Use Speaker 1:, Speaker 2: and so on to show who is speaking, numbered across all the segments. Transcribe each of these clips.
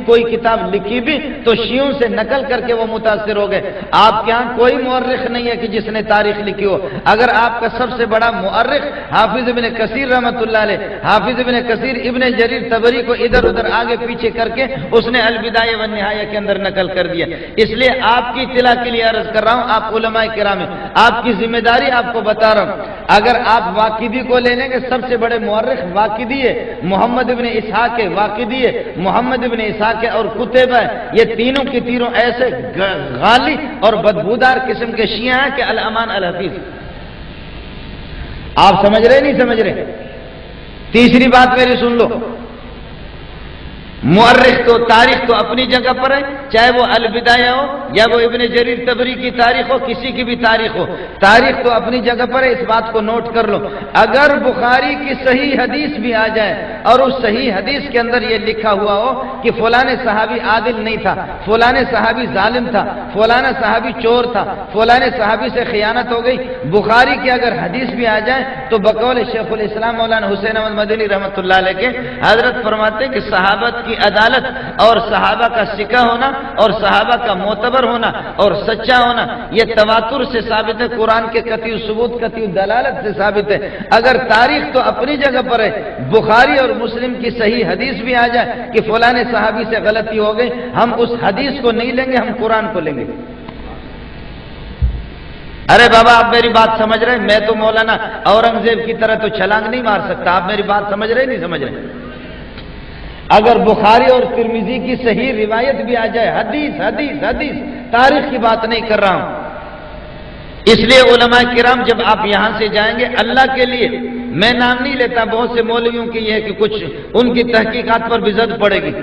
Speaker 1: کوئی کتاب لکھی بھی تو شیعوں سے نقل کر کے وہ متاثر ہو گئے. آپ کے ہاں کوئی مورخ نہیں ہے کہ جس نے تاریخ لکھی ہو. اگر آپ کا سب سے بڑا مورخ حافظ ابن کثیر رحمۃ اللہ علیہ، حافظ ابن کثیر ابن جریر طبری کو ادھر ادھر آگے پیچھے کر کے اس نے البدایہ والنہایہ کے اندر نقل کر دیا. اس لیے آپ کی اطلاع کے لیے عرض کر رہا ہوں، آپ علماء کرام ہیں، آپ کی ذمہ داری آپ کو بتا رہا ہوں. اگر آپ واقدی کو لے لیں گے، سب سے بڑے مورخ واقدی ہے، محمد ابن اسحاق ہے، واقدی ہے، محمد ابن اسحاق ہے اور قتیبہ ہے. یہ تینوں کی تینوں ایسے غالی اور بدبودار قسم کے شیعہ ہیں کہ الامان الحفیظ. آپ سمجھ رہے نہیں سمجھ رہے؟ تیسری بات میری سن لو، مورخ تو تاریخ تو اپنی جگہ پر ہے، چاہے وہ البدایہ ہو یا وہ ابن جریر طبری کی تاریخ ہو، کسی کی بھی تاریخ ہو، تاریخ تو اپنی جگہ پر ہے. اس بات کو نوٹ کر لو. اگر بخاری کی صحیح حدیث بھی آ جائے اور اس صحیح حدیث کے اندر یہ لکھا ہوا ہو کہ فلاں صحابی عادل نہیں تھا، فلاں صحابی ظالم تھا، فلاں صحابی چور تھا، فلاں صحابی سے خیانت ہو گئی، بخاری کی اگر حدیث بھی آ جائے تو بقول شیخ الاسلام مولانا حسین احمد مدنی رحمۃ اللہ علیہ کے حضرت فرماتے ہیں کہ صحابت کی عدالت اور صحابہ کا سکہ ہونا اور صحابہ کا معتبر ہونا اور سچا ہونا یہ تواتر سے ثابت ہے، قرآن کے قطعی ثبوت قطعی دلالت سے ثابت ہے. اگر تاریخ تو اپنی جگہ پر ہے، بخاری اور مسلم کی صحیح حدیث بھی آ جائے کہ فلاں صحابی سے غلطی ہو گئی، ہم اس حدیث کو نہیں لیں گے، ہم قرآن کو لیں گے. ارے بابا آپ میری بات سمجھ رہے ہیں؟ میں تو مولانا اورنگزیب کی طرح تو چھلانگ نہیں مار سکتا. آپ میری بات سمجھ رہے نہیں سمجھ رہے؟ اگر بخاری اور ترمذی کی صحیح روایت بھی آ جائے، حدیث حدیث حدیث، تاریخ کی بات نہیں کر رہا ہوں. اس لیے علماء کرام جب آپ یہاں سے جائیں گے، اللہ کے لیے میں نام نہیں لیتا، بہت سے مولویوں کی یہ کہ کچھ ان کی تحقیقات پر بھی زد پڑے گی،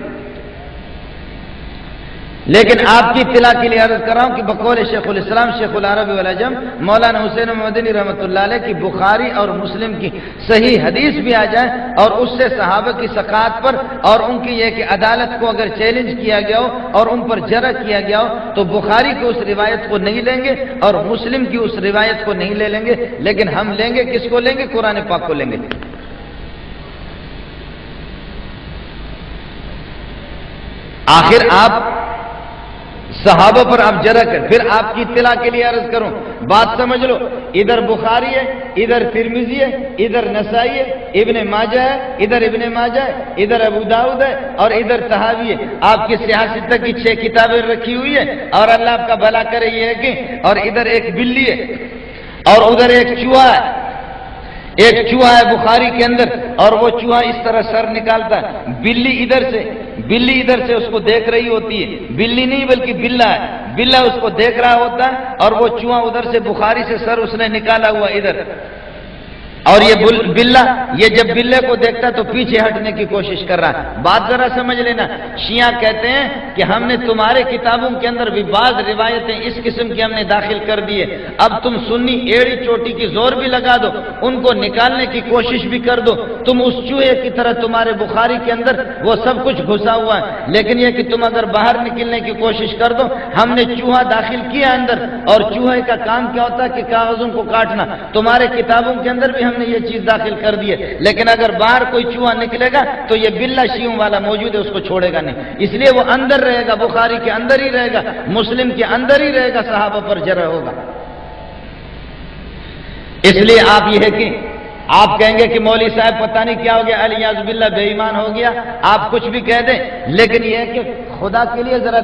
Speaker 1: لیکن آپ کی اطلاع کے لیے عرض کر رہا ہوں کہ بقول شیخ الاسلام شیخ العربی والعجم مولانا حسین مدنی رحمۃ اللہ علیہ کی بخاری اور مسلم کی صحیح حدیث بھی آ جائے اور اس سے صحابہ کی ثقات پر اور ان کی یہ کہ عدالت کو اگر چیلنج کیا گیا ہو اور ان پر جرح کیا گیا ہو تو بخاری کی اس روایت کو نہیں لیں گے اور مسلم کی اس روایت کو نہیں لے لیں گے، لیکن ہم لیں گے، کس کو لیں گے؟ قرآن پاک کو لیں گے. آخر آپ صحابہ پر آپ جرح کر، پھر آپ کی اطلاع کے لیے عرض کروں، بات سمجھ لو، ادھر بخاری ہے، ادھر ترمذی ہے، ادھر نسائی ہے، ابن ماجہ ہے، ادھر ابن ماجہ ہے، ادھر ابو داؤد ہے اور ادھر طحاوی ہے. آپ کی سیاست کی 6 کتابیں رکھی ہوئی ہے اور اللہ آپ کا بھلا کرے یہ ہے کہ، اور ادھر ایک بلی ہے اور ادھر ایک چوہا ہے، ایک چوہا ہے بخاری کے اندر اور وہ چوہا اس طرح سر نکالتا ہے، بلی ادھر سے اس کو دیکھ رہی ہوتی ہے، بلی نہیں بلکہ بلہ ہے، بلہ اس کو دیکھ رہا ہوتا ہے اور وہ چوہا ادھر سے بخاری سے سر اس نے نکالا ہوا ادھر، اور یہ بلہ یہ جب بلے کو دیکھتا تو پیچھے ہٹنے کی کوشش کر رہا ہے. بات ذرا سمجھ لینا، شیعہ کہتے ہیں کہ ہم نے تمہارے کتابوں کے اندر بھی بعض روایتیں اس قسم کی ہم نے داخل کر دی ہے، اب تم سنی ایڑی چوٹی کی زور بھی لگا دو، ان کو نکالنے کی کوشش بھی کر دو، تم اس چوہے کی طرح تمہارے بخاری کے اندر وہ سب کچھ گھسا ہوا ہے، لیکن یہ کہ تم اگر باہر نکلنے کی کوشش کر دو، ہم نے چوہا داخل کیا اندر اور چوہے کا کام کیا ہوتا ہے کہ کاغذوں کو کاٹنا، تمہارے کتابوں کے اندر بھی ہم نے یہ چیز داخل کر دی ہے، لیکن اگر باہر کوئی چوہا نکلے گا تو یہ بلہ شیعوں والا موجود ہے، اس کو چھوڑے گا نہیں، اس لیے وہ اندر رہے گا، بخاری کے اندر ہی رہے گا، مسلم کے اندر ہی رہے گا، صحابہ پر جرح ہوگا. اس لیے آپ یہ ہے کہ آپ کہیں گے کہ مولوی صاحب پتہ نہیں کیا ہو گیا، الیاذ باللہ بے ایمان ہو گیا، آپ کچھ بھی کہہ دیں، لیکن یہ ہے کہ خدا کے لیے ذرا